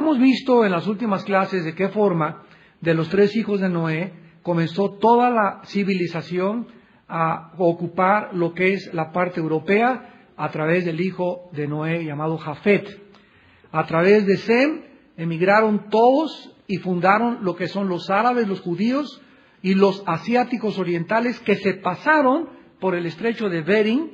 hemos visto en las últimas clases de qué forma de los 3 hijos de Noé comenzó toda la civilización a ocupar lo que es la parte europea a través del hijo de Noé llamado Jafet. A través de Sem emigraron todos y fundaron lo que son los árabes, los judíos y los asiáticos orientales que se pasaron por el estrecho de Bering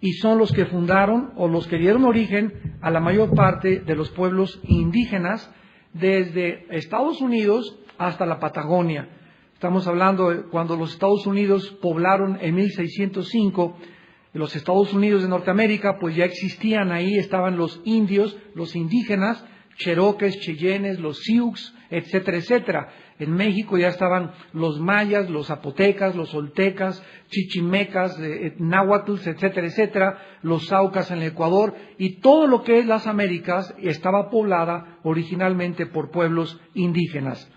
y son los que fundaron o los que dieron origen a la mayor parte de los pueblos indígenas desde Estados Unidos hasta la Patagonia. Estamos hablando de cuando los Estados Unidos poblaron en 1605 los Estados Unidos de Norteamérica, pues ya existían ahí, estaban los indios, los indígenas, cherokees, cheyennes, los sioux, etcétera, etcétera. En México ya estaban los mayas, los zapotecas, los oltecas, chichimecas, náhuatl, etcétera, etcétera, los saucas en el Ecuador, y todo lo que es las Américas estaba poblada originalmente por pueblos indígenas.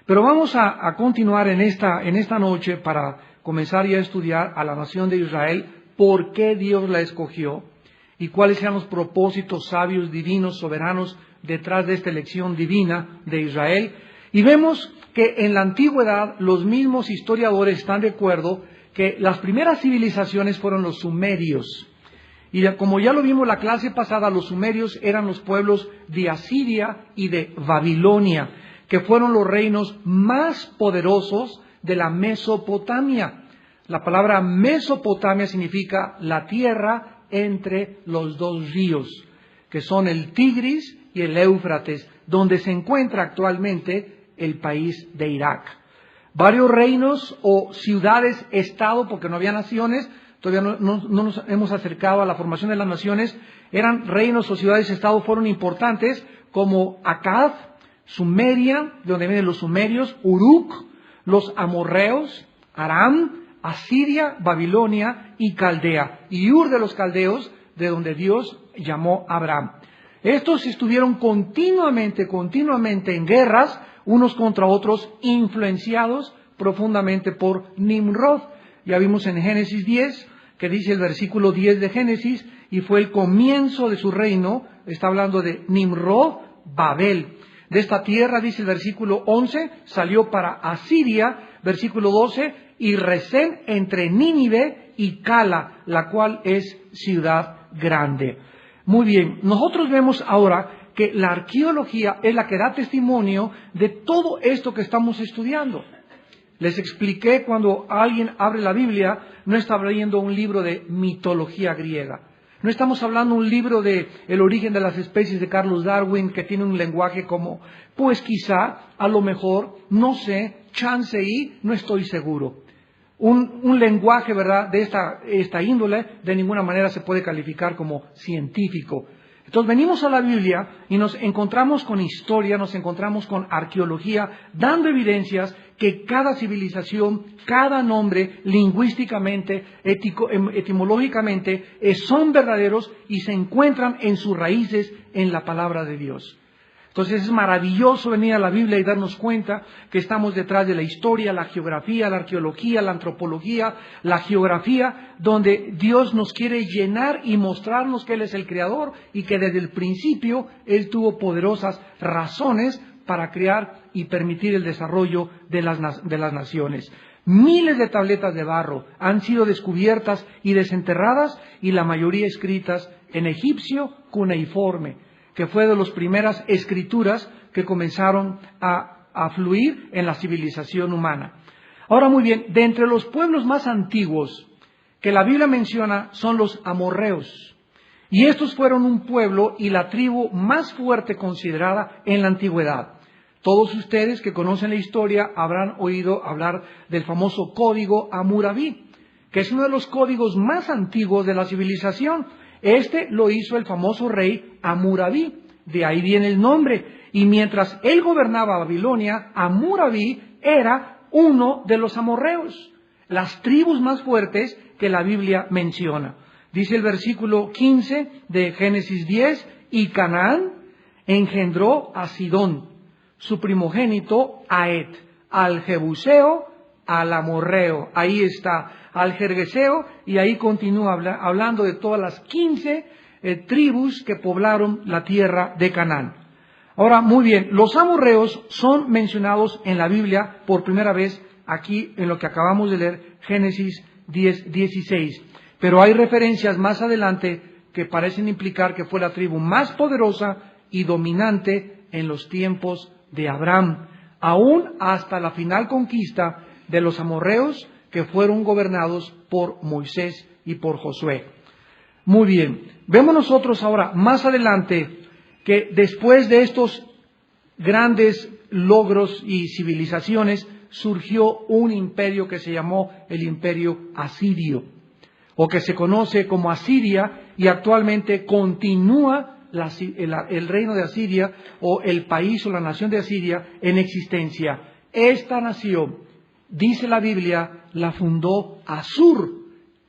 Pero vamos a continuar en esta noche para comenzar ya a estudiar a la nación de Israel, por qué Dios la escogió y cuáles sean los propósitos sabios, divinos, soberanos detrás de esta elección divina de Israel. Y vemos que en la antigüedad los mismos historiadores están de acuerdo que las primeras civilizaciones fueron los sumerios. Y como ya lo vimos la clase pasada, los sumerios eran los pueblos de Asiria y de Babilonia, que fueron los reinos más poderosos de la Mesopotamia. La palabra Mesopotamia significa la tierra entre los 2 ríos, que son el Tigris y el Éufrates, donde se encuentra actualmente el país de Irak. Varios reinos o ciudades-estado, porque no había naciones, todavía no nos hemos acercado a la formación de las naciones, eran reinos o ciudades-estado, fueron importantes, como Akkad, Sumeria, de donde vienen los sumerios, Uruk, los amorreos, Aram, Asiria, Babilonia y Caldea, y Ur de los caldeos, de donde Dios llamó a Abraham. Estos estuvieron continuamente en guerras, unos contra otros, influenciados profundamente por Nimrod. Ya vimos en Génesis 10, que dice el versículo 10 de Génesis, y fue el comienzo de su reino, está hablando de Nimrod, Babel. De esta tierra, dice el versículo 11, salió para Asiria, versículo 12, y Resén entre Nínive y Cala, la cual es ciudad grande. Muy bien, nosotros vemos ahora que la arqueología es la que da testimonio de todo esto que estamos estudiando. Les expliqué cuando alguien abre la Biblia, no está abriendo un libro de mitología griega. No estamos hablando un libro de el origen de las especies de Carlos Darwin, que tiene un lenguaje como, pues quizá, a lo mejor, no sé, chance y, no estoy seguro. Un lenguaje, ¿verdad?, de esta índole, de ninguna manera se puede calificar como científico. Entonces venimos a la Biblia y nos encontramos con historia, nos encontramos con arqueología, dando evidencias que cada civilización, cada nombre, lingüísticamente, etimológicamente, son verdaderos y se encuentran en sus raíces en la palabra de Dios. Entonces es maravilloso venir a la Biblia y darnos cuenta que estamos detrás de la historia, la geografía, la arqueología, la antropología, la geografía, donde Dios nos quiere llenar y mostrarnos que Él es el Creador y que desde el principio Él tuvo poderosas razones para crear y permitir el desarrollo de las naciones. Miles de tabletas de barro han sido descubiertas y desenterradas y la mayoría escritas en egipcio cuneiforme, que fue de las primeras escrituras que comenzaron a fluir en la civilización humana. Ahora muy bien, de entre los pueblos más antiguos que la Biblia menciona son los amorreos. Y estos fueron un pueblo y la tribu más fuerte considerada en la antigüedad. Todos ustedes que conocen la historia habrán oído hablar del famoso código Hammurabi, que es uno de los códigos más antiguos de la civilización. Este lo hizo el famoso rey Hammurabi, de ahí viene el nombre. Y mientras él gobernaba Babilonia, Hammurabi era uno de los amorreos, las tribus más fuertes que la Biblia menciona. Dice el versículo 15 de Génesis 10, y Canaán engendró a Sidón, su primogénito a Et, al Jebuseo, al amorreo, ahí está, al Gergeseo, y ahí continúa hablando de todas las 15 tribus que poblaron la tierra de Canaán. Ahora, muy bien, los amorreos son mencionados en la Biblia por primera vez aquí en lo que acabamos de leer, Génesis 10:16. Pero hay referencias más adelante que parecen implicar que fue la tribu más poderosa y dominante en los tiempos de Abraham, aún hasta la final conquista de los amorreos que fueron gobernados por Moisés y por Josué. Muy bien, vemos nosotros ahora más adelante que después de estos grandes logros y civilizaciones surgió un imperio que se llamó el imperio asirio, o que se conoce como Asiria, y actualmente continúa el reino de Asiria, o el país o la nación de Asiria en existencia. Esta nación, dice la Biblia, la fundó Asur,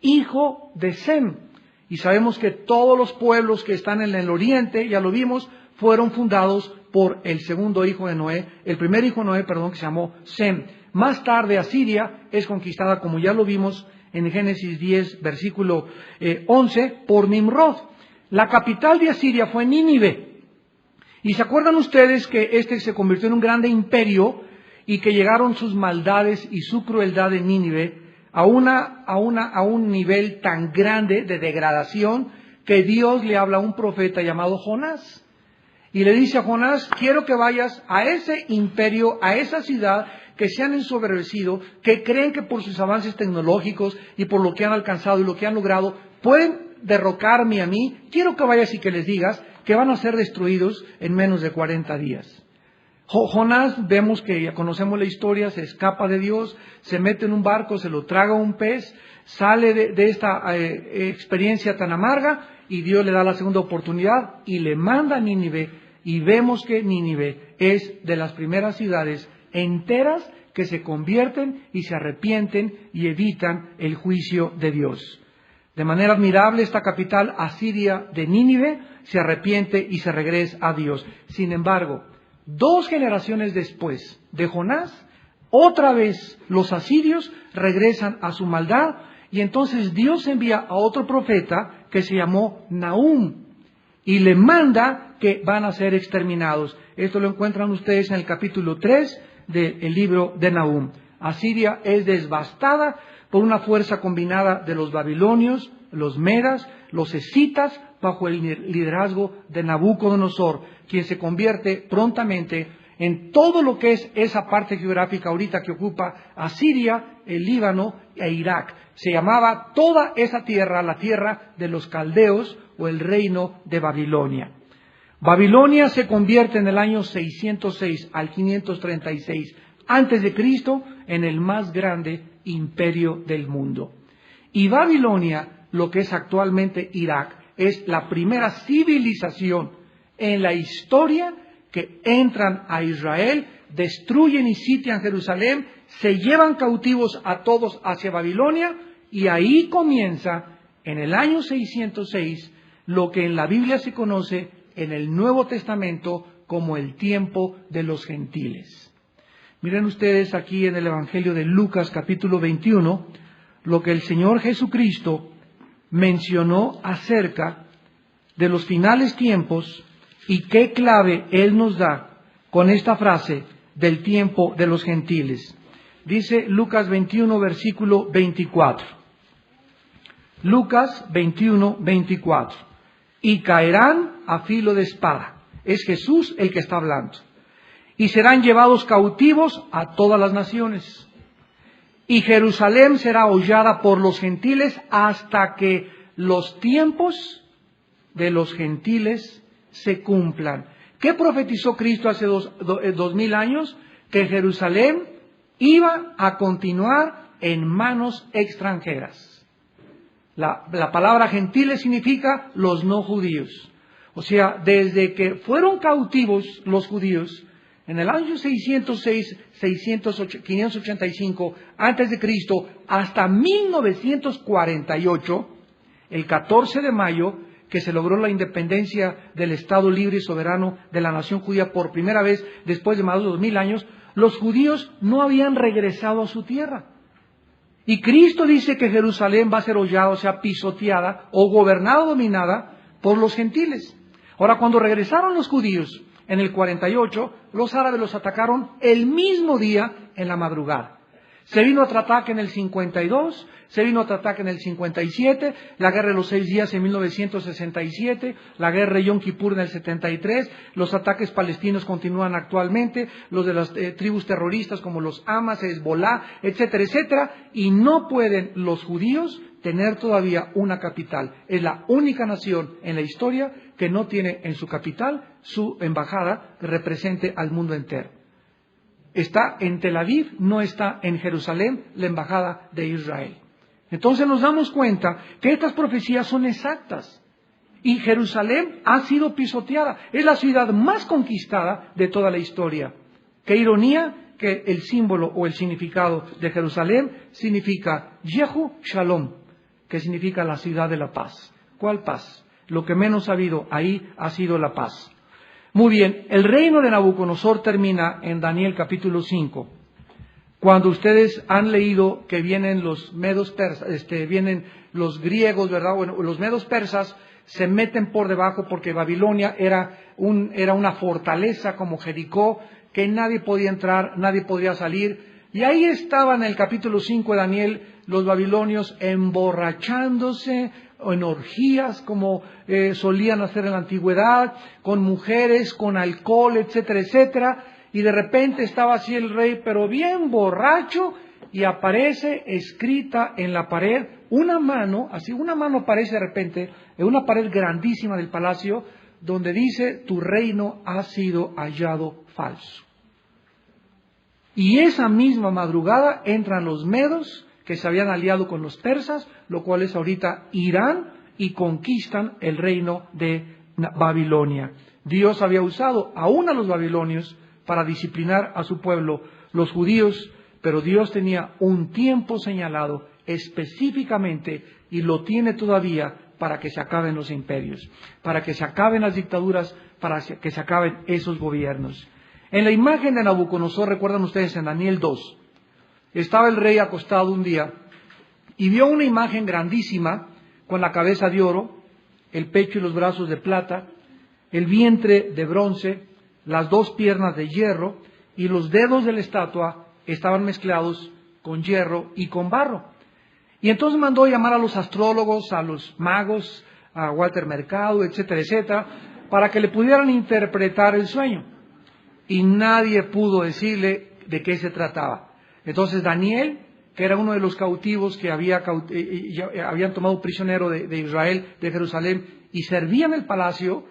hijo de Sem. Y sabemos que todos los pueblos que están en el oriente, ya lo vimos, fueron fundados por el segundo hijo de Noé, el primer hijo de Noé, que se llamó Sem. Más tarde Asiria es conquistada, como ya lo vimos en Génesis 10, versículo 11, por Nimrod. La capital de Asiria fue Nínive. Y se acuerdan ustedes que este se convirtió en un grande imperio y que llegaron sus maldades y su crueldad en Nínive a un nivel tan grande de degradación que Dios le habla a un profeta llamado Jonás. Y le dice a Jonás, quiero que vayas a ese imperio, a esa ciudad que se han ensoberbecido, que creen que por sus avances tecnológicos y por lo que han alcanzado y lo que han logrado, pueden derrocarme a mí. Quiero que vayas y que les digas que van a ser destruidos en menos de 40 días. Jonás, vemos que ya conocemos la historia, se escapa de Dios, se mete en un barco, se lo traga un pez, sale de esta experiencia tan amarga y Dios le da la segunda oportunidad y le manda a Nínive, y vemos que Nínive es de las primeras ciudades enteras que se convierten y se arrepienten y evitan el juicio de Dios. De manera admirable, esta capital asiria de Nínive se arrepiente y se regresa a Dios. Sin embargo, 2 generaciones después de Jonás, otra vez los asirios regresan a su maldad, y entonces Dios envía a otro profeta que se llamó Nahum y le manda que van a ser exterminados. Esto lo encuentran ustedes en el capítulo 3 del libro de Nahum. Asiria es devastada por una fuerza combinada de los babilonios, los medas, los escitas, bajo el liderazgo de Nabucodonosor, quien se convierte prontamente en todo lo que es esa parte geográfica ahorita que ocupa Asiria, el Líbano e Irak. Se llamaba toda esa tierra la tierra de los caldeos o el reino de Babilonia. Babilonia se convierte en el año 606 al 536 antes de Cristo en el más grande imperio del mundo. Y Babilonia, lo que es actualmente Irak, es la primera civilización en la historia que entran a Israel, destruyen y sitian Jerusalén, se llevan cautivos a todos hacia Babilonia, y ahí comienza, en el año 606, lo que en la Biblia se conoce en el Nuevo Testamento como el tiempo de los gentiles. Miren ustedes aquí en el Evangelio de Lucas capítulo 21, lo que el Señor Jesucristo mencionó acerca de los finales tiempos y qué clave Él nos da con esta frase del tiempo de los gentiles. Dice Lucas 21, versículo 24. Lucas 21, 24. Y caerán a filo de espada. Es Jesús el que está hablando. Y serán llevados cautivos a todas las naciones. Y Jerusalén será hollada por los gentiles hasta que los tiempos de los gentiles se cumplan. ¿Qué profetizó Cristo hace 2000 años? Que Jerusalén iba a continuar en manos extranjeras. La palabra gentiles significa los no judíos. O sea, desde que fueron cautivos los judíos, en el año 606, 585 antes de Cristo, hasta 1948, el 14 de mayo, que se logró la independencia del Estado libre y soberano de la nación judía por primera vez después de más de 2000 años, los judíos no habían regresado a su tierra. Y Cristo dice que Jerusalén va a ser hollada, o sea, pisoteada o gobernada, dominada por los gentiles. Ahora, cuando regresaron los judíos en el 48, los árabes los atacaron el mismo día en la madrugada. Se vino otro ataque en el 52, se vino otro ataque en el 57, la guerra de los 6 días en 1967, la guerra de Yom Kippur en el 73, los ataques palestinos continúan actualmente, los de las tribus terroristas como los Hamas, Hezbollah, etcétera, etcétera, y no pueden los judíos tener todavía una capital. Es la única nación en la historia que no tiene en su capital su embajada que represente al mundo entero. Está en Tel Aviv, no está en Jerusalén, la embajada de Israel. Entonces nos damos cuenta que estas profecías son exactas. Y Jerusalén ha sido pisoteada. Es la ciudad más conquistada de toda la historia. Qué ironía que el símbolo o el significado de Jerusalén significa Yehu Shalom, que significa la ciudad de la paz. ¿Cuál paz? Lo que menos ha habido ahí ha sido la paz. Muy bien, el reino de Nabucodonosor termina en Daniel capítulo 5. Cuando ustedes han leído que vienen los medos persas, vienen los griegos, ¿verdad? Bueno, los medos persas se meten por debajo porque Babilonia era una fortaleza como Jericó, que nadie podía entrar, nadie podía salir. Y ahí estaban en el capítulo 5 de Daniel los babilonios emborrachándose en orgías como solían hacer en la antigüedad, con mujeres, con alcohol, etcétera, etcétera. Y de repente estaba así el rey, pero bien borracho, y aparece escrita en la pared una mano, así una mano aparece de repente en una pared grandísima del palacio, donde dice: tu reino ha sido hallado falso. Y esa misma madrugada entran los medos, que se habían aliado con los persas, lo cual es ahorita Irán, y conquistan el reino de Babilonia. Dios había usado aún a los babilonios para disciplinar a su pueblo, los judíos, pero Dios tenía un tiempo señalado específicamente, y lo tiene todavía, para que se acaben los imperios, para que se acaben las dictaduras, para que se acaben esos gobiernos. En la imagen de Nabucodonosor, recuerdan ustedes en Daniel 2, estaba el rey acostado un día y vio una imagen grandísima con la cabeza de oro, el pecho y los brazos de plata, el vientre de bronce, las 2 piernas de hierro, y los dedos de la estatua estaban mezclados con hierro y con barro. Y entonces mandó llamar a los astrólogos, a los magos, a Walter Mercado, etcétera, etcétera, para que le pudieran interpretar el sueño. Y nadie pudo decirle de qué se trataba. Entonces Daniel, que era uno de los cautivos que habían tomado prisionero de Israel, de Jerusalén, y servía en el palacio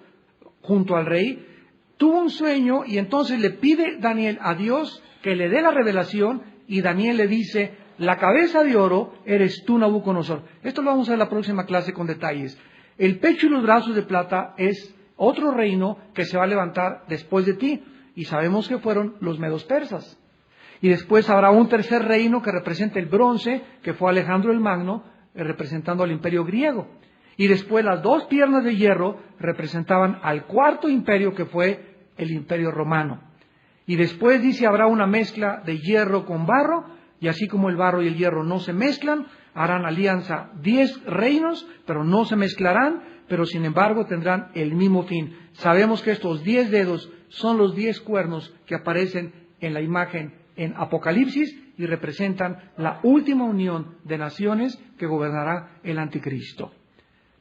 junto al rey, tuvo un sueño, y entonces le pide Daniel a Dios que le dé la revelación, y Daniel le dice: la cabeza de oro eres tú, Nabucodonosor. Esto lo vamos a ver en la próxima clase con detalles. El pecho y los brazos de plata es otro reino que se va a levantar después de ti, y sabemos que fueron los medos persas. Y después habrá un tercer reino que representa el bronce, que fue Alejandro el Magno, representando al imperio griego. Y después las 2 piernas de hierro representaban al cuarto imperio, que fue el imperio romano. Y después dice: habrá una mezcla de hierro con barro, y así como el barro y el hierro no se mezclan, harán alianza 10 reinos, pero no se mezclarán, pero sin embargo tendrán el mismo fin. Sabemos que estos 10 dedos son los 10 cuernos que aparecen en la imagen en Apocalipsis, y representan la última unión de naciones que gobernará el anticristo.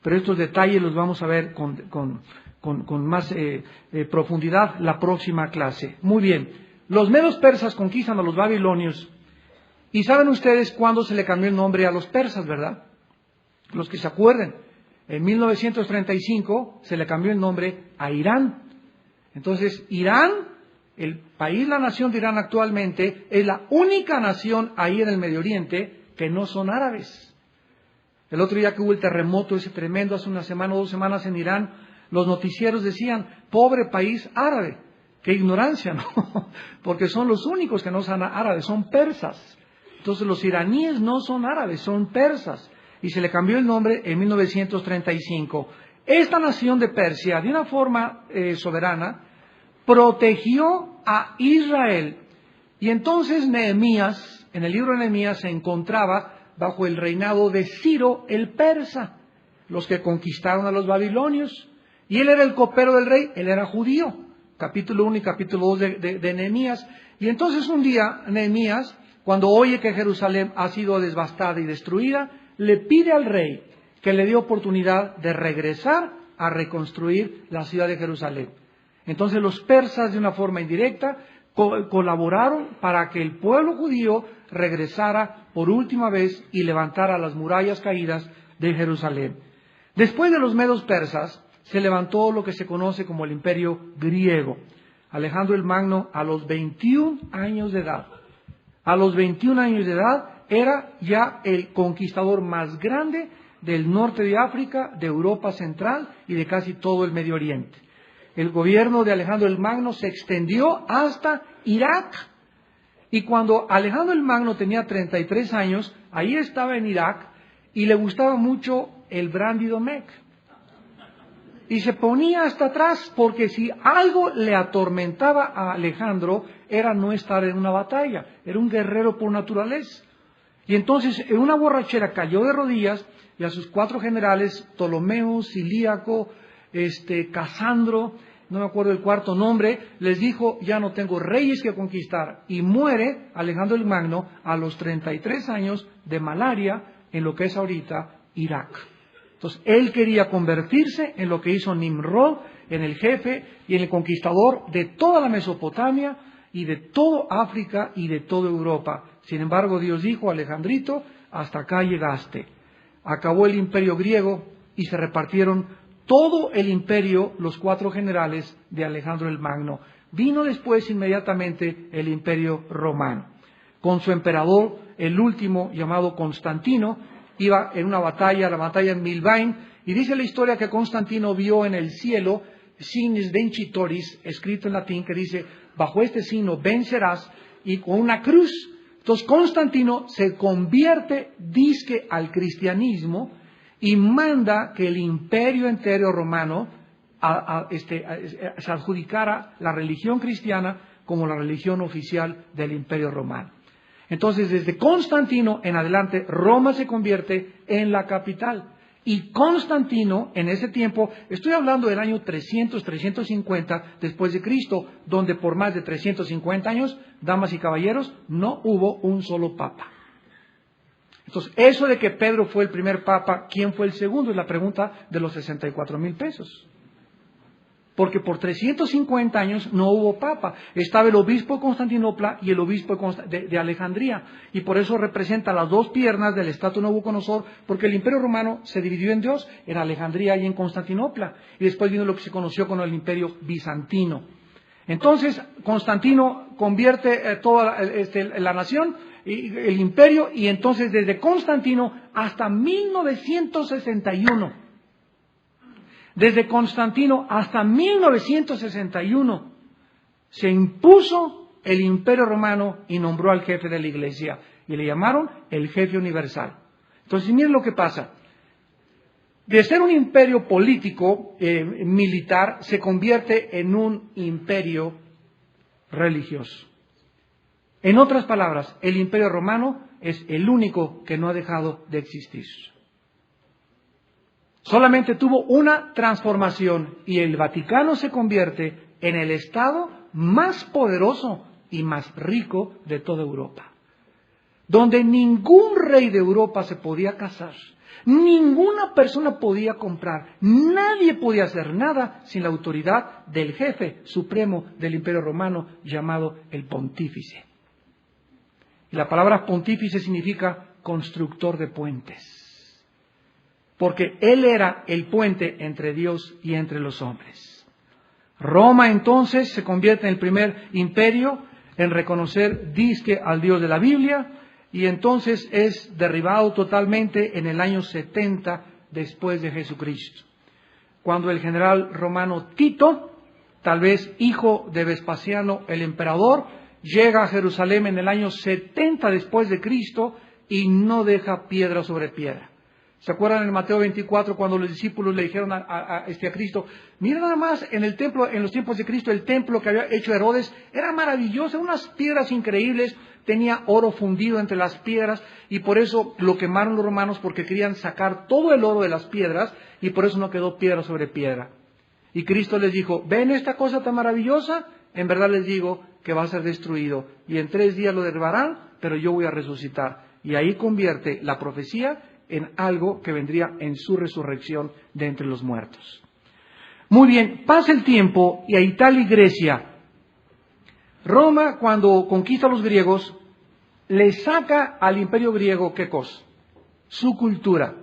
Pero estos detalles los vamos a ver con más profundidad la próxima clase. Muy bien, los medos persas conquistan a los babilonios, y saben ustedes cuándo se le cambió el nombre a los persas, ¿verdad? Los que se acuerden, en 1935 se le cambió el nombre a Irán. Entonces, Irán, el país, la nación de Irán actualmente, es la única nación ahí en el Medio Oriente que no son árabes. El otro día que hubo el terremoto ese tremendo, hace una semana o 2 semanas en Irán, los noticieros decían: pobre país árabe. Qué ignorancia, ¿no? Porque son los únicos que no son árabes, son persas. Entonces los iraníes no son árabes, son persas. Y se le cambió el nombre en 1935. Esta nación de Persia, de una forma soberana, protegió a Israel. Y entonces Nehemías, en el libro de Nehemías, se encontraba bajo el reinado de Ciro el persa, los que conquistaron a los babilonios. Y él era el copero del rey, él era judío, capítulo 1 y capítulo 2 de Nehemías. Y entonces un día Nehemías, cuando oye que Jerusalén ha sido devastada y destruida, le pide al rey que le dé oportunidad de regresar a reconstruir la ciudad de Jerusalén. Entonces los persas, de una forma indirecta, colaboraron para que el pueblo judío regresara por última vez y levantara las murallas caídas de Jerusalén. Después de los medos persas, se levantó lo que se conoce como el Imperio griego. Alejandro el Magno, a los 21 años de edad, era ya el conquistador más grande del norte de África, de Europa Central y de casi todo el Medio Oriente. El gobierno de Alejandro el Magno se extendió hasta Irak. Y cuando Alejandro el Magno tenía 33 años, ahí estaba en Irak y le gustaba mucho el brandy domecq. Y se ponía hasta atrás porque si algo le atormentaba a Alejandro era no estar en una batalla. Era un guerrero por naturaleza. Y entonces en una borrachera cayó de rodillas y a sus 4 generales, Ptolomeo, Cilíaco, Casandro, no me acuerdo el cuarto nombre, les dijo: ya no tengo reyes que conquistar. Y muere Alejandro el Magno a los 33 años de malaria en lo que es ahorita Irak. Entonces él quería convertirse en lo que hizo Nimrod, en el jefe y en el conquistador de toda la Mesopotamia y de toda África y de toda Europa. Sin embargo, Dios dijo: Alejandrito, hasta acá llegaste. Acabó el imperio griego y se repartieron todo el imperio, los 4 generales de Alejandro el Magno. Vino después inmediatamente el imperio romano. Con su emperador, el último, llamado Constantino, iba en una batalla, la batalla en Milvain, y dice la historia que Constantino vio en el cielo signis vincitoris, escrito en latín, que dice: bajo este signo vencerás, y con una cruz. Entonces Constantino se convierte, dizque, al cristianismo y manda que el imperio entero romano se adjudicara la religión cristiana como la religión oficial del imperio romano. Entonces, desde Constantino en adelante, Roma se convierte en la capital. Y Constantino, en ese tiempo, estoy hablando del año 300, 350 después de Cristo, donde por más de 350 años, damas y caballeros, no hubo un solo papa. Entonces, eso de que Pedro fue el primer papa, ¿quién fue el segundo? Es la pregunta de los 64,000 pesos. Porque por 350 años no hubo papa. Estaba el obispo de Constantinopla y el obispo de Alejandría. Y por eso representa las 2 piernas del estatua de Nabucodonosor, porque el imperio romano se dividió en 2, en Alejandría y en Constantinopla. Y después vino lo que se conoció como el imperio bizantino. Entonces, Constantino convierte toda la nación, el imperio, y entonces desde Constantino hasta 1961, desde Constantino hasta 1961, se impuso el imperio romano y nombró al jefe de la iglesia, y le llamaron el jefe universal. Entonces, miren lo que pasa. De ser un imperio político, militar, se convierte en un imperio religioso. En otras palabras, el imperio romano es el único que no ha dejado de existir. Solamente tuvo una transformación y el Vaticano se convierte en el Estado más poderoso y más rico de toda Europa, donde ningún rey de Europa se podía casar, ninguna persona podía comprar, nadie podía hacer nada sin la autoridad del jefe supremo del Imperio Romano, llamado el pontífice. Y la palabra pontífice significa constructor de puentes, porque él era el puente entre Dios y entre los hombres. Roma entonces se convierte en el primer imperio en reconocer dizque al Dios de la Biblia, y entonces es derribado totalmente en el año 70 después de Jesucristo, cuando el general romano Tito, tal vez hijo de Vespasiano el emperador, llega a Jerusalén en el año 70 después de Cristo y no deja piedra sobre piedra. ¿Se acuerdan en Mateo 24 cuando los discípulos le dijeron a Cristo: mira nada más en el templo, en los tiempos de Cristo, el templo que había hecho Herodes era maravilloso, unas piedras increíbles, tenía oro fundido entre las piedras, y por eso lo quemaron los romanos, porque querían sacar todo el oro de las piedras, y por eso no quedó piedra sobre piedra. Y Cristo les dijo, ¿ven esta cosa tan maravillosa? En verdad les digo que va a ser destruido. Y en 3 días lo derribarán, pero yo voy a resucitar. Y ahí convierte la profecía en algo que vendría en su resurrección de entre los muertos. Muy bien, pasa el tiempo y a Italia y Grecia. Roma, cuando conquista a los griegos, le saca al imperio griego, ¿qué cosa? Su cultura.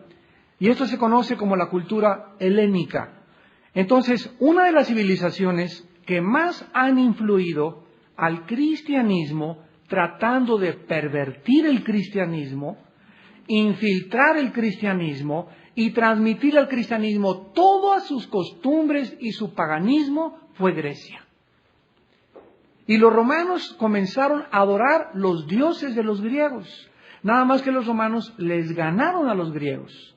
Y esto se conoce como la cultura helénica. Entonces, una de las civilizaciones que más han influido al cristianismo, tratando de pervertir el cristianismo, infiltrar el cristianismo y transmitir al cristianismo todas sus costumbres y su paganismo, fue Grecia. Y los romanos comenzaron a adorar los dioses de los griegos. Nada más que los romanos les ganaron a los griegos.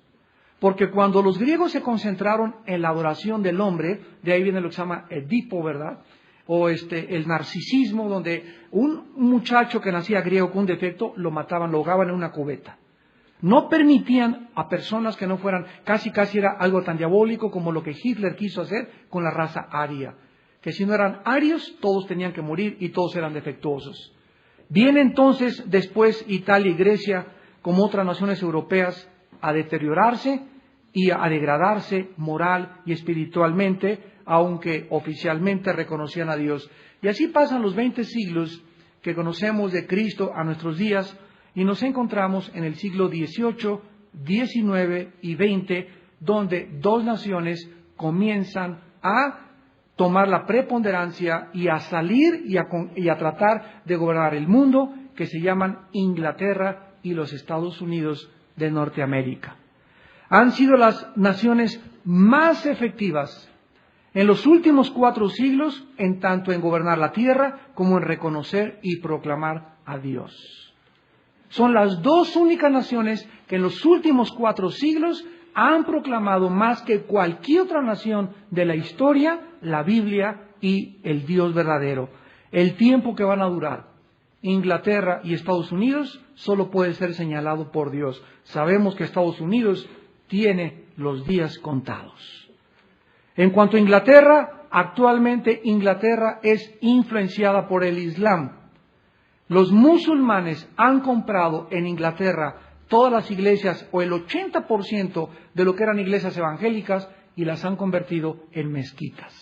Porque cuando los griegos se concentraron en la adoración del hombre, de ahí viene lo que se llama Edipo, ¿verdad? O el narcisismo, donde un muchacho que nacía griego con un defecto, lo mataban, lo ahogaban en una cubeta. No permitían a personas que no fueran, casi era algo tan diabólico como lo que Hitler quiso hacer con la raza aria. Que si no eran arios, todos tenían que morir y todos eran defectuosos. Viene entonces después Italia y Grecia, como otras naciones europeas, a deteriorarse y a degradarse moral y espiritualmente, aunque oficialmente reconocían a Dios. Y así pasan los 20 siglos que conocemos de Cristo a nuestros días y nos encontramos en el siglo XVIII, XIX y XX, donde 2 naciones comienzan a tomar la preponderancia y a salir y a tratar de gobernar el mundo, que se llaman Inglaterra y los Estados Unidos de Norteamérica. Han sido las naciones más efectivas en los últimos 4 siglos, en tanto en gobernar la tierra como en reconocer y proclamar a Dios. Son las 2 únicas naciones que en los últimos 4 siglos han proclamado más que cualquier otra nación de la historia, la Biblia y el Dios verdadero. El tiempo que van a durar Inglaterra y Estados Unidos solo puede ser señalado por Dios. Sabemos que Estados Unidos tiene los días contados. En cuanto a Inglaterra, actualmente Inglaterra es influenciada por el Islam. Los musulmanes han comprado en Inglaterra todas las iglesias, o el 80% de lo que eran iglesias evangélicas, y las han convertido en mezquitas.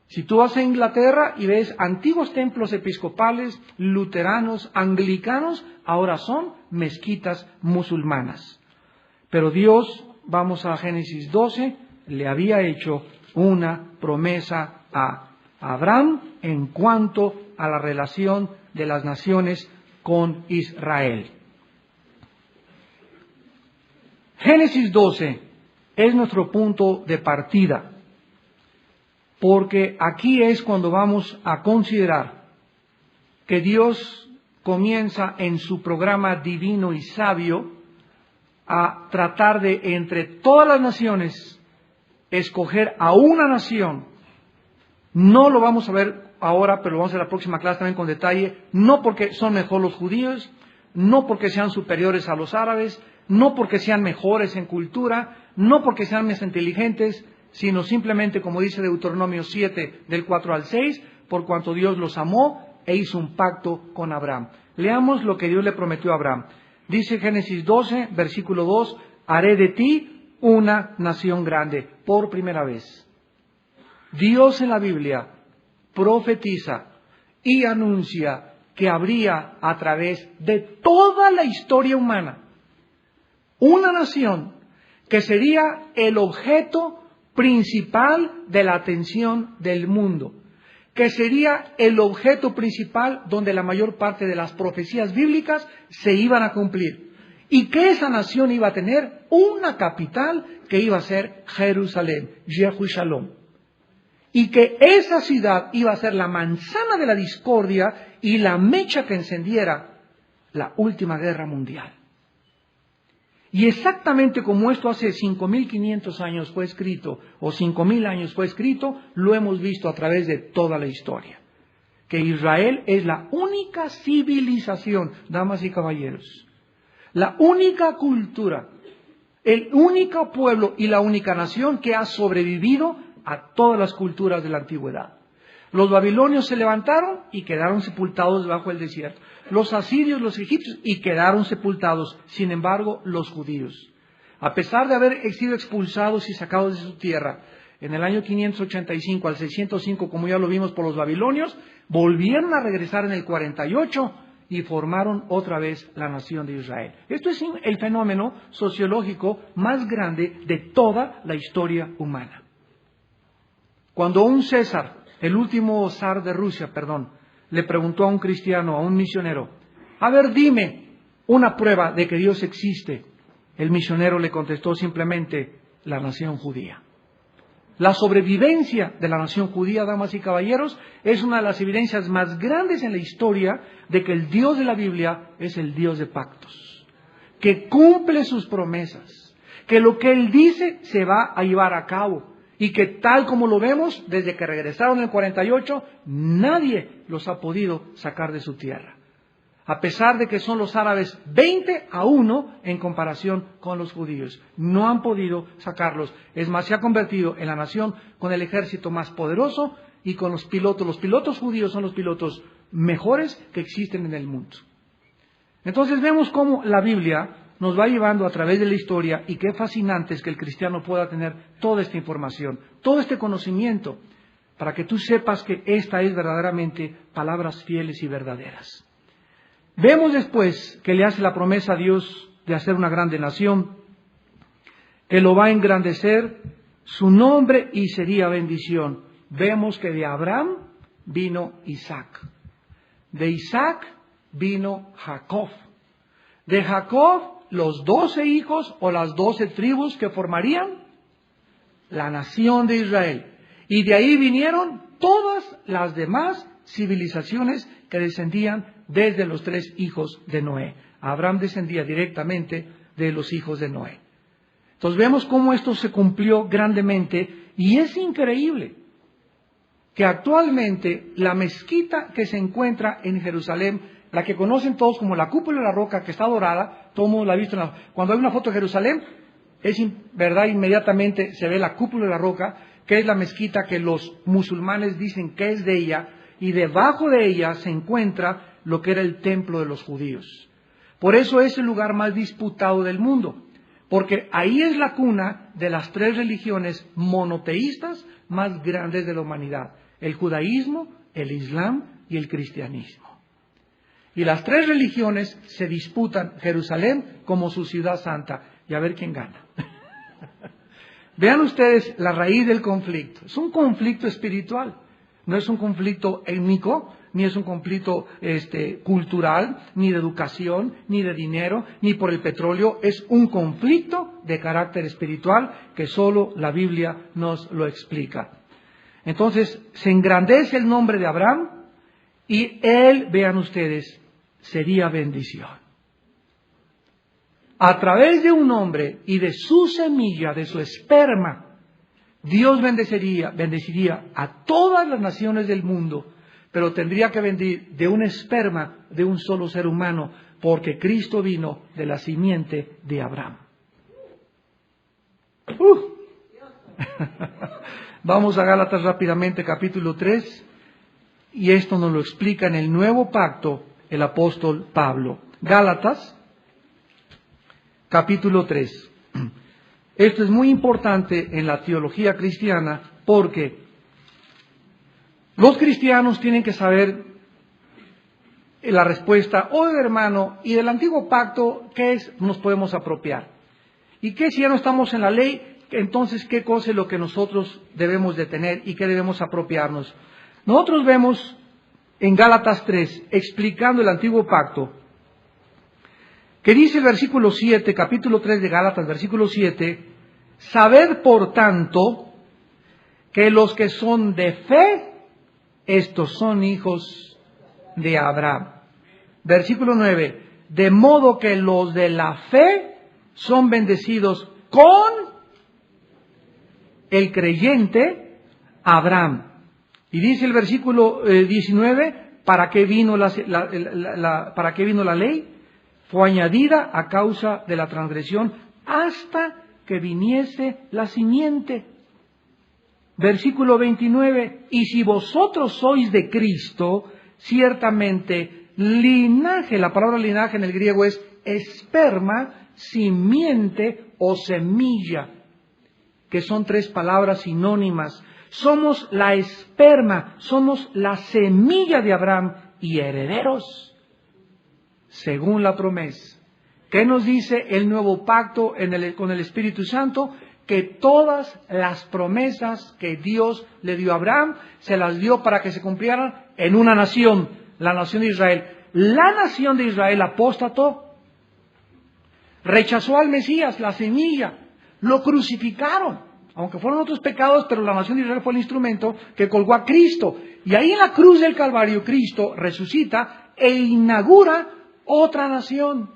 Si tú vas a Inglaterra y ves antiguos templos episcopales, luteranos, anglicanos, ahora son mezquitas musulmanas. Pero Dios, vamos a Génesis 12, le había hecho una promesa a Abraham en cuanto a la relación de las naciones con Israel. Génesis 12 es nuestro punto de partida, porque aquí es cuando vamos a considerar que Dios comienza en su programa divino y sabio a tratar de, entre todas las naciones, escoger a una nación. No lo vamos a ver ahora, pero lo vamos a ver en la próxima clase también con detalle, no porque son mejor los judíos, no porque sean superiores a los árabes, no porque sean mejores en cultura, no porque sean más inteligentes, sino simplemente, como dice Deuteronomio 7, del 4 al 6, por cuanto Dios los amó e hizo un pacto con Abraham. Leamos lo que Dios le prometió a Abraham. Dice Génesis 12, versículo 2, haré de ti una nación grande, por primera vez. Dios en la Biblia profetiza y anuncia que habría a través de toda la historia humana una nación que sería el objeto principal de la atención del mundo, que sería el objeto principal donde la mayor parte de las profecías bíblicas se iban a cumplir, y que esa nación iba a tener una capital que iba a ser Jerusalén, Jerusalén, y que esa ciudad iba a ser la manzana de la discordia y la mecha que encendiera la última guerra mundial. Y exactamente como esto hace 5.500 años fue escrito, o 5.000 años fue escrito, lo hemos visto a través de toda la historia. Que Israel es la única civilización, damas y caballeros, la única cultura, el único pueblo y la única nación que ha sobrevivido a todas las culturas de la antigüedad. Los babilonios se levantaron y quedaron sepultados bajo el desierto. Los asirios, los egipcios, y quedaron sepultados. Sin embargo, los judíos, a pesar de haber sido expulsados y sacados de su tierra, en el año 585 al 605, como ya lo vimos por los babilonios, volvieron a regresar en el 48 y formaron otra vez la nación de Israel. Esto es el fenómeno sociológico más grande de toda la historia humana. Cuando un César, el último zar de Rusia, le preguntó a un cristiano, a un misionero, a ver, dime una prueba de que Dios existe, el misionero le contestó simplemente, la nación judía. La sobrevivencia de la nación judía, damas y caballeros, es una de las evidencias más grandes en la historia de que el Dios de la Biblia es el Dios de pactos, que cumple sus promesas, que lo que Él dice se va a llevar a cabo y que tal como lo vemos, desde que regresaron en el 48, nadie los ha podido sacar de su tierra. A pesar de que son los árabes 20-1 en comparación con los judíos. No han podido sacarlos. Es más, se ha convertido en la nación con el ejército más poderoso y con los pilotos. Los pilotos judíos son los pilotos mejores que existen en el mundo. Entonces vemos cómo la Biblia nos va llevando a través de la historia y qué fascinante es que el cristiano pueda tener toda esta información, todo este conocimiento, para que tú sepas que esta es verdaderamente palabras fieles y verdaderas. Vemos después que le hace la promesa a Dios de hacer una grande nación, que lo va a engrandecer su nombre y sería bendición. Vemos que de Abraham vino Isaac, de Isaac vino Jacob, de Jacob los 12 hijos o las 12 tribus que formarían la nación de Israel. Y de ahí vinieron todas las demás civilizaciones que descendían desde los 3 hijos de Noé. Abraham descendía directamente de los hijos de Noé. Entonces vemos cómo esto se cumplió grandemente y es increíble que actualmente la mezquita que se encuentra en Jerusalén, la que conocen todos como la cúpula de la roca, que está dorada, todo el mundo la ha visto, cuando hay una foto de Jerusalén, verdad, inmediatamente se ve la cúpula de la roca, que es la mezquita que los musulmanes dicen que es de ella, y debajo de ella se encuentra lo que era el templo de los judíos. Por eso es el lugar más disputado del mundo, porque ahí es la cuna de las 3 religiones monoteístas más grandes de la humanidad: el judaísmo, el islam y el cristianismo. Y las 3 religiones se disputan Jerusalén como su ciudad santa, y a ver quién gana. Vean ustedes la raíz del conflicto. Es un conflicto espiritual, no es un conflicto étnico, ni es un conflicto cultural, ni de educación, ni de dinero, ni por el petróleo. Es un conflicto de carácter espiritual que solo la Biblia nos lo explica. Entonces, se engrandece el nombre de Abraham y él, vean ustedes, sería bendición. A través de un hombre y de su semilla, de su esperma, Dios bendeciría a todas las naciones del mundo, pero tendría que venir de un esperma de un solo ser humano, porque Cristo vino de la simiente de Abraham. Vamos a Gálatas rápidamente, capítulo 3, y esto nos lo explica en el Nuevo Pacto el apóstol Pablo. Gálatas, capítulo 3. Esto es muy importante en la teología cristiana porque los cristianos tienen que saber la respuesta, hermano, y del antiguo pacto, ¿qué nos podemos apropiar? Y que si ya no estamos en la ley, entonces, ¿qué cosa es lo que nosotros debemos de tener y qué debemos apropiarnos? Nosotros vemos en Gálatas 3, explicando el antiguo pacto, que dice el versículo 7, capítulo 3 de Gálatas, versículo 7, sabed por tanto que los que son de fe, estos son hijos de Abraham. Versículo 9, de modo que los de la fe son bendecidos con el creyente Abraham. Y dice el versículo 19, ¿para qué vino ¿para qué vino la ley? Fue añadida a causa de la transgresión hasta que viniese la simiente. Versículo 29, y si vosotros sois de Cristo, ciertamente linaje, la palabra linaje en el griego es esperma, simiente o semilla, que son tres palabras sinónimas. Somos la esperma, somos la semilla de Abraham y herederos, según la promesa. ¿Qué nos dice el nuevo pacto con el Espíritu Santo? Que todas las promesas que Dios le dio a Abraham, se las dio para que se cumplieran en una nación, la nación de Israel. La nación de Israel apóstató, rechazó al Mesías, la semilla, lo crucificaron, aunque fueron otros pecados, pero la nación de Israel fue el instrumento que colgó a Cristo. Y ahí en la cruz del Calvario, Cristo resucita e inaugura otra nación.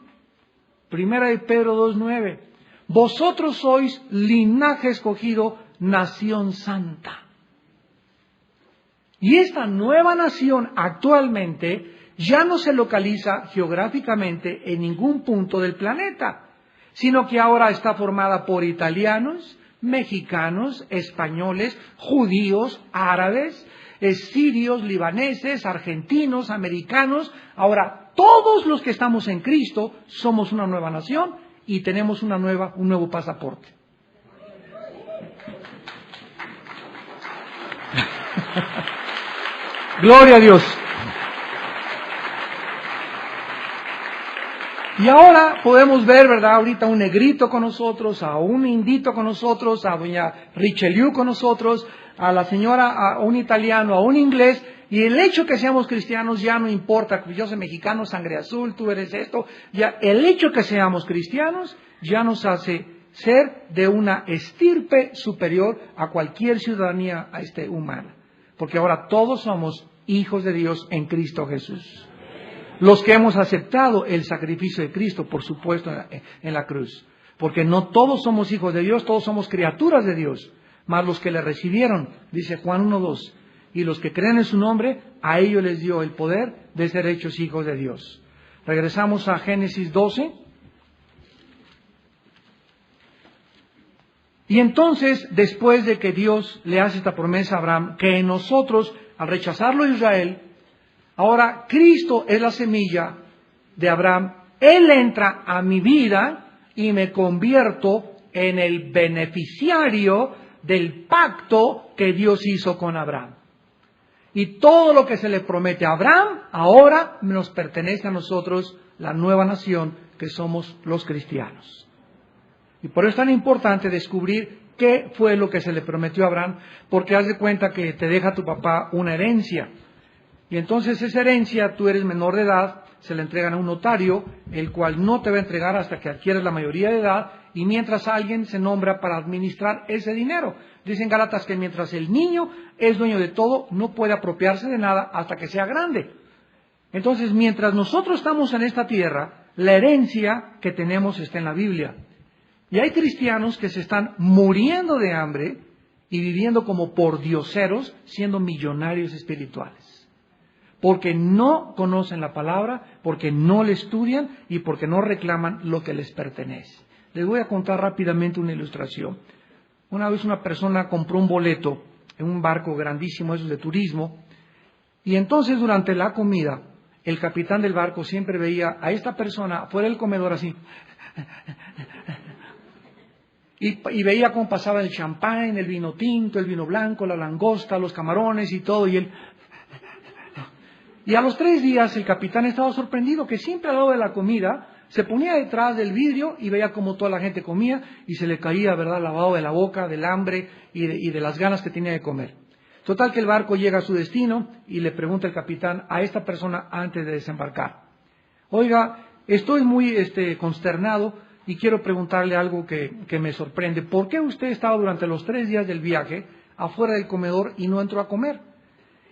Primera de Pedro 2:9. Vosotros sois linaje escogido, nación santa. Y esta nueva nación actualmente ya no se localiza geográficamente en ningún punto del planeta, sino que ahora está formada por italianos, mexicanos, españoles, judíos, árabes, sirios, libaneses, argentinos, americanos. Ahora, todos los que estamos en Cristo somos una nueva nación y tenemos un nuevo pasaporte. Gloria a Dios. Y ahora podemos ver, ¿verdad? Ahorita un negrito con nosotros, a un indito con nosotros, a doña Richelieu con nosotros, a la señora, a un italiano, a un inglés. Y el hecho que seamos cristianos ya no importa. Yo soy mexicano, sangre azul, tú eres esto. Ya el hecho que seamos cristianos ya nos hace ser de una estirpe superior a cualquier ciudadanía humana. Porque ahora todos somos hijos de Dios en Cristo Jesús. Los que hemos aceptado el sacrificio de Cristo, por supuesto, en la cruz. Porque no todos somos hijos de Dios, todos somos criaturas de Dios. Mas los que le recibieron, dice Juan 1:2, y los que creen en su nombre, a ellos les dio el poder de ser hechos hijos de Dios. Regresamos a Génesis 12. Y entonces, después de que Dios le hace esta promesa a Abraham, que en nosotros, al rechazarlo a Israel, ahora Cristo es la semilla de Abraham, Él entra a mi vida y me convierto en el beneficiario del pacto que Dios hizo con Abraham. Y todo lo que se le promete a Abraham, ahora nos pertenece a nosotros, la nueva nación, que somos los cristianos. Y por eso es tan importante descubrir qué fue lo que se le prometió a Abraham, porque haz de cuenta que te deja tu papá una herencia. Y entonces esa herencia, tú eres menor de edad, se la entregan a un notario, el cual no te va a entregar hasta que adquieras la mayoría de edad, y mientras alguien se nombra para administrar ese dinero. Dicen Gálatas que mientras el niño es dueño de todo, no puede apropiarse de nada hasta que sea grande. Entonces, mientras nosotros estamos en esta tierra, la herencia que tenemos está en la Biblia. Y hay cristianos que se están muriendo de hambre y viviendo como pordioseros, siendo millonarios espirituales. Porque no conocen la palabra, porque no la estudian y porque no reclaman lo que les pertenece. Les voy a contar rápidamente una ilustración. Una vez una persona compró un boleto en un barco grandísimo, esos de turismo, y entonces durante la comida, el capitán del barco siempre veía a esta persona fuera del comedor así, y veía cómo pasaba el champán, el vino tinto, el vino blanco, la langosta, los camarones y todo, y él... Y a los 3 días el capitán estaba sorprendido que siempre al lado de la comida se ponía detrás del vidrio y veía cómo toda la gente comía y se le caía, ¿verdad?, lavado de la boca, del hambre y de las ganas que tenía de comer. Total que el barco llega a su destino y le pregunta el capitán a esta persona antes de desembarcar: oiga, estoy muy consternado y quiero preguntarle algo que me sorprende. ¿Por qué usted estaba durante los 3 días del viaje afuera del comedor y no entró a comer?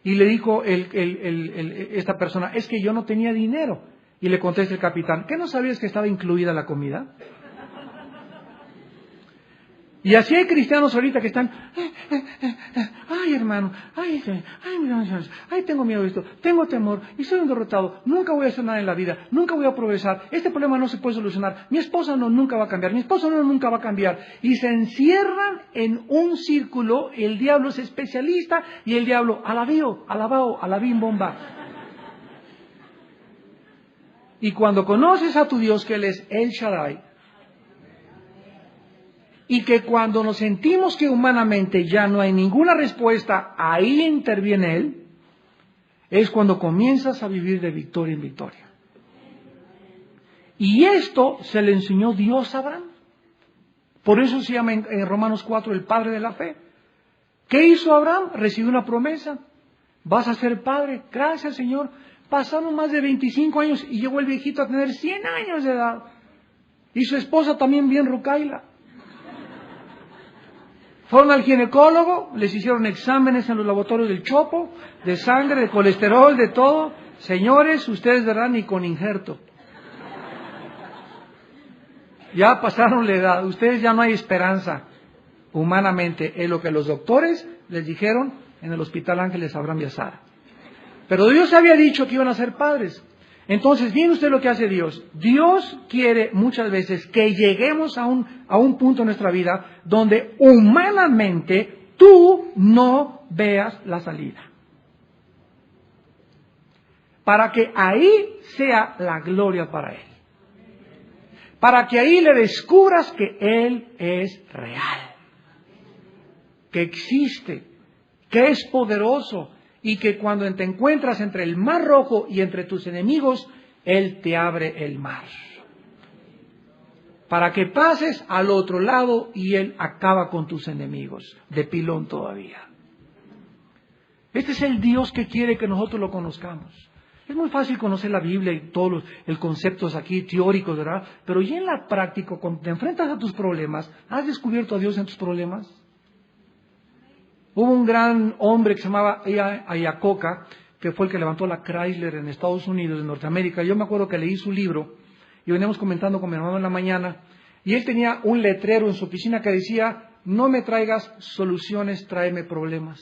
Y le dijo esta persona: es que yo no tenía dinero. Y le contesta el capitán: ¿qué no sabías que estaba incluida la comida? Y así hay cristianos ahorita que están, ay hermano, ay, tengo miedo de esto, tengo temor, y soy un derrotado, nunca voy a hacer nada en la vida, nunca voy a progresar, este problema no se puede solucionar, mi esposa nunca va a cambiar, mi esposo nunca va a cambiar. Y se encierran en un círculo, el diablo es especialista, y el diablo, alabim bomba. Y cuando conoces a tu Dios, que Él es El Shaddai, y que cuando nos sentimos que humanamente ya no hay ninguna respuesta, ahí interviene Él, es cuando comienzas a vivir de victoria en victoria. Y esto se le enseñó Dios a Abraham. Por eso se llama en Romanos 4 el padre de la fe. ¿Qué hizo Abraham? Recibió una promesa. Vas a ser padre. Gracias, Señor. Pasaron más de 25 años y llegó el viejito a tener 100 años de edad. Y su esposa también bien rucaila. Fueron al ginecólogo, les hicieron exámenes en los laboratorios del Chopo, de sangre, de colesterol, de todo. Señores, ustedes verán ni con injerto. Ya pasaron la edad, ustedes ya no hay esperanza humanamente. Es lo que los doctores les dijeron en el Hospital Ángeles Abraham y a Sara. Pero Dios había dicho que iban a ser padres. Entonces, miren usted lo que hace Dios. Dios quiere muchas veces que lleguemos a un punto en nuestra vida donde humanamente tú no veas la salida. Para que ahí sea la gloria para Él. Para que ahí le descubras que Él es real. Que existe. Que es poderoso. Y que cuando te encuentras entre el mar rojo y entre tus enemigos, Él te abre el mar. Para que pases al otro lado y Él acaba con tus enemigos, de pilón todavía. Este es el Dios que quiere que nosotros lo conozcamos. Es muy fácil conocer la Biblia y todos los conceptos aquí teóricos, ¿verdad? Pero ya en la práctica, cuando te enfrentas a tus problemas, ¿has descubierto a Dios en tus problemas? Hubo un gran hombre que se llamaba Iacocca, que fue el que levantó la Chrysler en Estados Unidos, en Norteamérica. Yo me acuerdo que leí su libro y veníamos comentando con mi hermano en la mañana, y él tenía un letrero en su oficina que decía, no me traigas soluciones, tráeme problemas.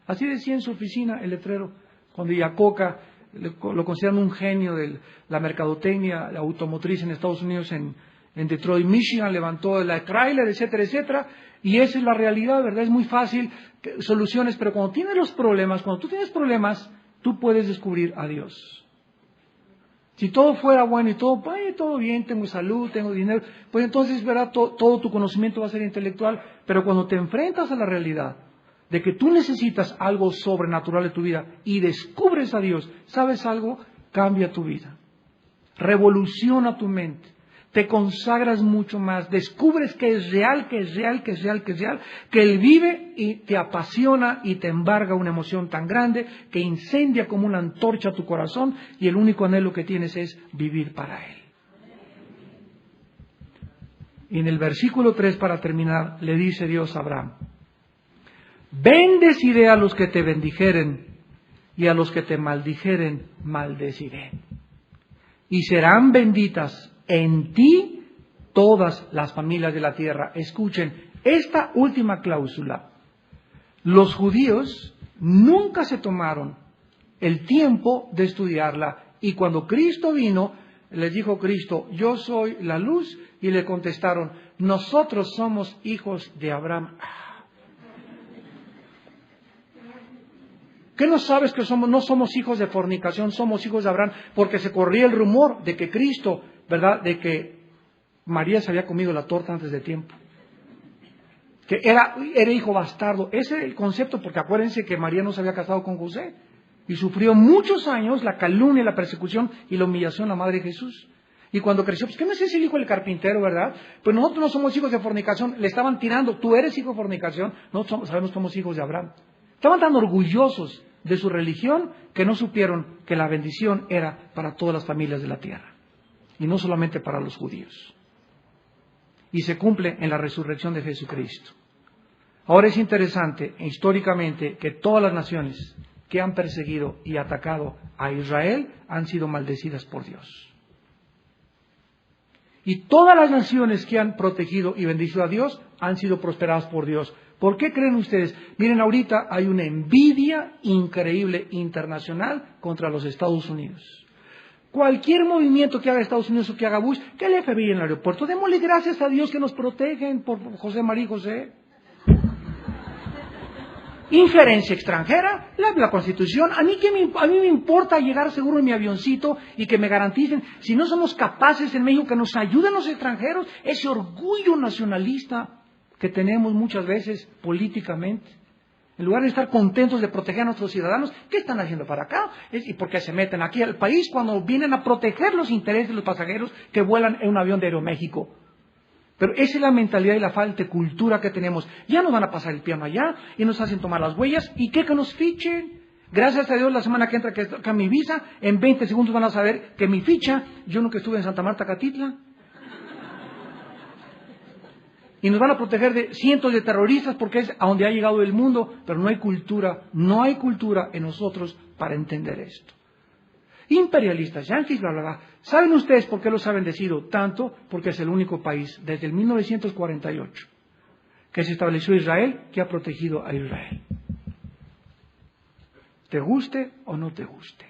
Así decía en su oficina el letrero, cuando Iacocca lo consideran un genio de la mercadotecnia la automotriz en Estados Unidos, en Detroit, Michigan, levantó la Chrysler, etcétera, etcétera. Y esa es la realidad, ¿verdad? Es muy fácil, soluciones, pero cuando tienes los problemas, cuando tú tienes problemas, tú puedes descubrir a Dios. Si todo fuera bueno y todo bien, tengo salud, tengo dinero, pues entonces, ¿verdad? Todo tu conocimiento va a ser intelectual, pero cuando te enfrentas a la realidad de que tú necesitas algo sobrenatural en tu vida y descubres a Dios, ¿sabes algo? Cambia tu vida, revoluciona tu mente. Te consagras mucho más, descubres que es real, que Él vive y te apasiona y te embarga una emoción tan grande que incendia como una antorcha tu corazón y el único anhelo que tienes es vivir para Él. Y en el versículo 3, para terminar, le dice Dios a Abraham, bendeciré a los que te bendijeren y a los que te maldijeren, maldeciré. Y serán benditas en ti todas las familias de la tierra. Escuchen, esta última cláusula, los judíos nunca se tomaron el tiempo de estudiarla. Y cuando Cristo vino, les dijo Cristo, yo soy la luz, y le contestaron, nosotros somos hijos de Abraham. ¿Qué no sabes que no somos hijos de fornicación, somos hijos de Abraham? Porque se corría el rumor de que Cristo, ¿verdad? De que María se había comido la torta antes de tiempo. Que era hijo bastardo. Ese es el concepto, porque acuérdense que María no se había casado con José. Y sufrió muchos años la calumnia, la persecución y la humillación de la madre de Jesús. Y cuando creció, pues ¿qué no es el hijo del carpintero, verdad? Pues nosotros no somos hijos de fornicación. Le estaban tirando, tú eres hijo de fornicación. Nosotros sabemos que somos hijos de Abraham. Estaban tan orgullosos de su religión que no supieron que la bendición era para todas las familias de la tierra y no solamente para los judíos. Y se cumple en la resurrección de Jesucristo. Ahora es interesante históricamente que todas las naciones que han perseguido y atacado a Israel han sido maldecidas por Dios. Y todas las naciones que han protegido y bendecido a Dios han sido prosperadas por Dios. ¿Por qué creen ustedes? Miren, ahorita hay una envidia increíble internacional contra los Estados Unidos. Cualquier movimiento que haga Estados Unidos o que haga Bush, que el FBI en el aeropuerto, démosle gracias a Dios que nos protegen por José María y José. Injerencia extranjera, la Constitución. A mí me importa llegar seguro en mi avioncito y que me garanticen, si no somos capaces en México que nos ayuden los extranjeros, ese orgullo nacionalista que tenemos muchas veces políticamente. En lugar de estar contentos de proteger a nuestros ciudadanos, ¿qué están haciendo para acá? ¿Y por qué se meten aquí al país cuando vienen a proteger los intereses de los pasajeros que vuelan en un avión de Aeroméxico? Pero esa es la mentalidad y la falta de cultura que tenemos. Ya nos van a pasar el piano allá y nos hacen tomar las huellas. ¿Y qué? Que nos fichen. Gracias a Dios, la semana que entra que toca mi visa, en 20 segundos van a saber que mi ficha, yo nunca estuve en Santa Marta, Catitla. Y nos van a proteger de cientos de terroristas porque es a donde ha llegado el mundo, pero no hay cultura en nosotros para entender esto. Imperialistas, yanquis, bla, bla, bla. ¿Saben ustedes por qué los ha bendecido tanto? Porque es el único país desde el 1948 que se estableció Israel que ha protegido a Israel. Te guste o no te guste.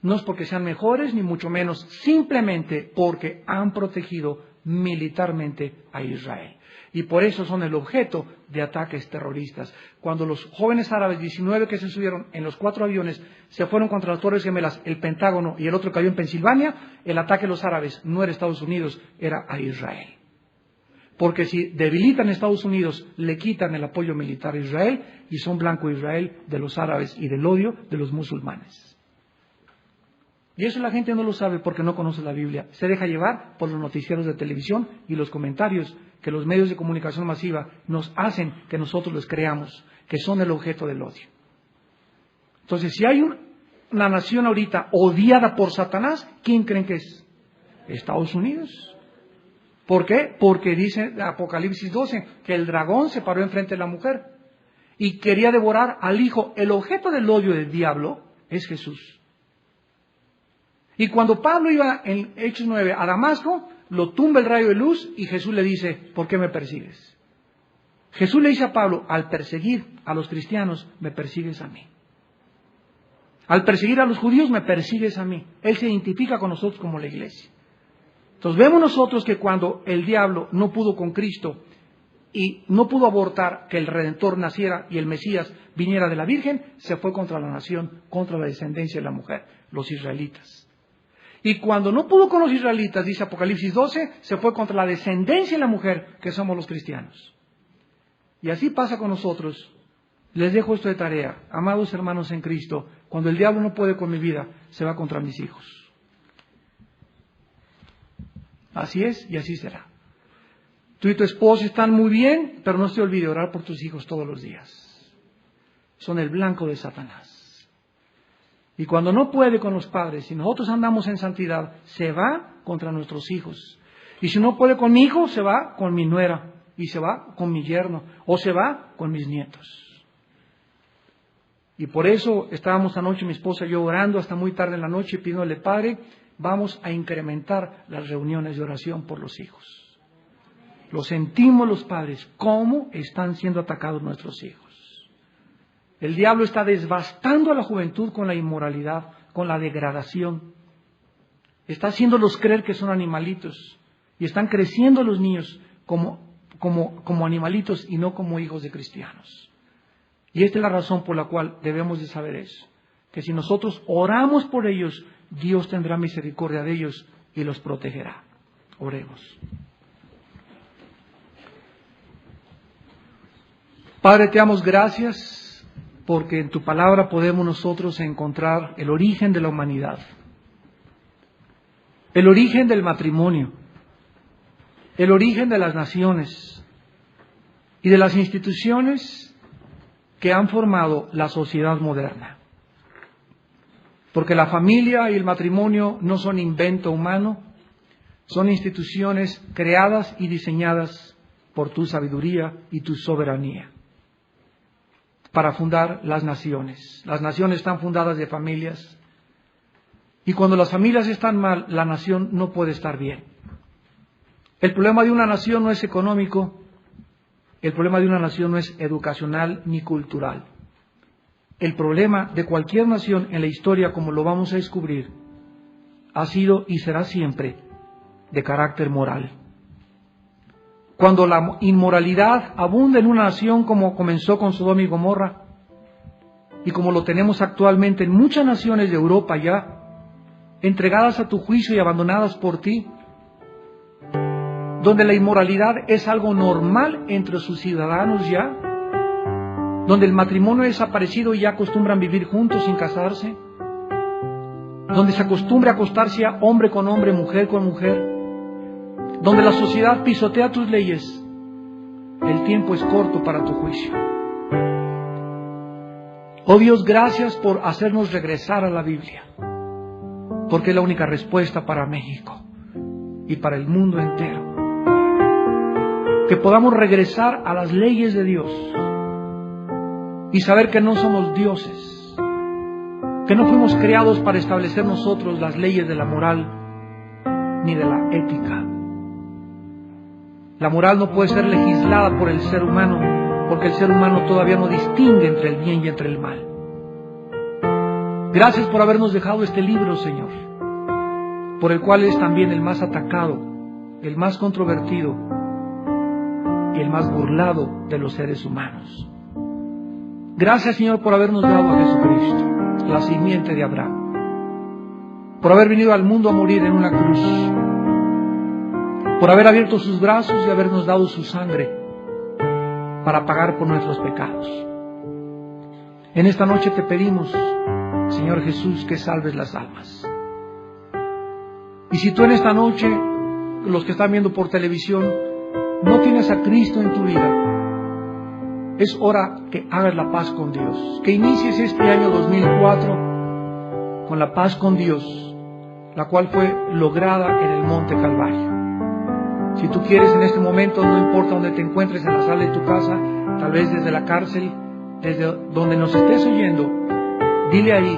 No es porque sean mejores, ni mucho menos, simplemente porque han protegido militarmente a Israel. Y por eso son el objeto de ataques terroristas. Cuando los jóvenes árabes, 19 que se subieron en los 4 aviones, se fueron contra las Torres Gemelas, el Pentágono y el otro cayó en Pensilvania, el ataque de los árabes no era Estados Unidos, era a Israel. Porque si debilitan a Estados Unidos, le quitan el apoyo militar a Israel y son blanco Israel de los árabes y del odio de los musulmanes. Y eso la gente no lo sabe porque no conoce la Biblia. Se deja llevar por los noticieros de televisión y los comentarios que los medios de comunicación masiva nos hacen que nosotros les creamos, que son el objeto del odio. Entonces, si hay una nación ahorita odiada por Satanás, ¿quién creen que es? Estados Unidos. ¿Por qué? Porque dice Apocalipsis 12 que el dragón se paró enfrente de la mujer y quería devorar al hijo. El objeto del odio del diablo es Jesús. Y cuando Pablo iba en Hechos 9 a Damasco, lo tumba el rayo de luz y Jesús le dice, ¿por qué me persigues? Jesús le dice a Pablo, al perseguir a los cristianos, me persigues a mí. Al perseguir a los judíos, me persigues a mí. Él se identifica con nosotros como la iglesia. Entonces vemos nosotros que cuando el diablo no pudo con Cristo y no pudo abortar que el Redentor naciera y el Mesías viniera de la Virgen, se fue contra la nación, contra la descendencia de la mujer, los israelitas. Y cuando no pudo con los israelitas, dice Apocalipsis 12, se fue contra la descendencia de la mujer, que somos los cristianos. Y así pasa con nosotros. Les dejo esto de tarea. Amados hermanos en Cristo, cuando el diablo no puede con mi vida, se va contra mis hijos. Así es y así será. Tú y tu esposo están muy bien, pero no se olvide orar por tus hijos todos los días. Son el blanco de Satanás. Y cuando no puede con los padres, si nosotros andamos en santidad, se va contra nuestros hijos. Y si no puede con mi hijo, se va con mi nuera, y se va con mi yerno, o se va con mis nietos. Y por eso estábamos anoche mi esposa y yo orando hasta muy tarde en la noche, pidiéndole, Padre, vamos a incrementar las reuniones de oración por los hijos. Lo sentimos los padres, cómo están siendo atacados nuestros hijos. El diablo está devastando a la juventud con la inmoralidad, con la degradación. Está haciéndolos creer que son animalitos. Y están creciendo los niños como animalitos y no como hijos de cristianos. Y esta es la razón por la cual debemos de saber eso. Que si nosotros oramos por ellos, Dios tendrá misericordia de ellos y los protegerá. Oremos. Padre, te damos gracias porque en tu palabra podemos nosotros encontrar el origen de la humanidad, el origen del matrimonio, el origen de las naciones y de las instituciones que han formado la sociedad moderna. Porque la familia y el matrimonio no son invento humano, son instituciones creadas y diseñadas por tu sabiduría y tu soberanía para fundar las naciones. Las naciones están fundadas de familias y cuando las familias están mal, la nación no puede estar bien. El problema de una nación no es económico, el problema de una nación no es educacional ni cultural. El problema de cualquier nación en la historia, como lo vamos a descubrir, ha sido y será siempre de carácter moral. Cuando la inmoralidad abunda en una nación, como comenzó con Sodoma y Gomorra, y como lo tenemos actualmente en muchas naciones de Europa ya, entregadas a tu juicio y abandonadas por ti, donde la inmoralidad es algo normal entre sus ciudadanos ya, donde el matrimonio ha desaparecido y ya acostumbran vivir juntos sin casarse, donde se acostumbra a acostarse a hombre con hombre, mujer con mujer, donde la sociedad pisotea tus leyes, el tiempo es corto para tu juicio. Oh Dios, gracias por hacernos regresar a la Biblia, porque es la única respuesta para México y para el mundo entero. Que podamos regresar a las leyes de Dios y saber que no somos dioses, que no fuimos creados para establecer nosotros las leyes de la moral ni de la ética. La moral no puede ser legislada por el ser humano, porque el ser humano todavía no distingue entre el bien y entre el mal. Gracias por habernos dejado este libro, Señor, por el cual es también el más atacado, el más controvertido y el más burlado de los seres humanos. Gracias, Señor, por habernos dado a Jesucristo, la simiente de Abraham, por haber venido al mundo a morir en una cruz, por haber abierto sus brazos y habernos dado su sangre para pagar por nuestros pecados. En esta noche te pedimos, Señor Jesús, que salves las almas. Y si tú en esta noche, los que están viendo por televisión, no tienes a Cristo en tu vida, es hora que hagas la paz con Dios, que inicies este año 2004 con la paz con Dios, la cual fue lograda en el Monte Calvario. Si tú quieres en este momento, no importa donde te encuentres, en la sala de tu casa, tal vez desde la cárcel, desde donde nos estés oyendo, dile ahí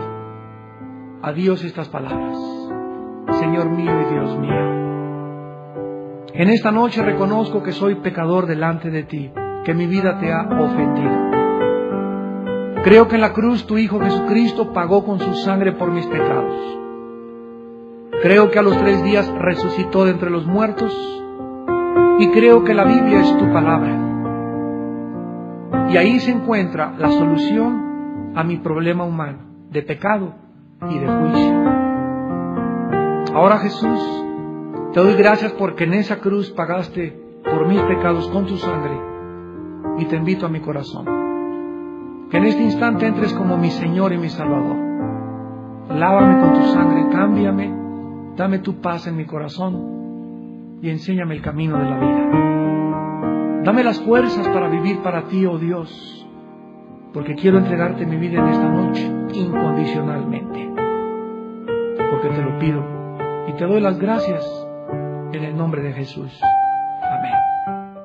a Dios estas palabras: Señor mío y Dios mío, en esta noche reconozco que soy pecador delante de ti, que mi vida te ha ofendido. Creo que en la cruz tu Hijo Jesucristo pagó con su sangre por mis pecados. Creo que a los 3 días resucitó de entre los muertos, y creo que la Biblia es tu palabra. Y ahí se encuentra la solución a mi problema humano, de pecado y de juicio. Ahora, Jesús, te doy gracias porque en esa cruz pagaste por mis pecados con tu sangre, y te invito a mi corazón. Que en este instante entres como mi Señor y mi Salvador. Lávame con tu sangre, cámbiame, dame tu paz en mi corazón y enséñame el camino de la vida. Dame las fuerzas para vivir para ti, oh Dios, porque quiero entregarte mi vida en esta noche incondicionalmente, porque te lo pido y te doy las gracias en el nombre de Jesús. Amén.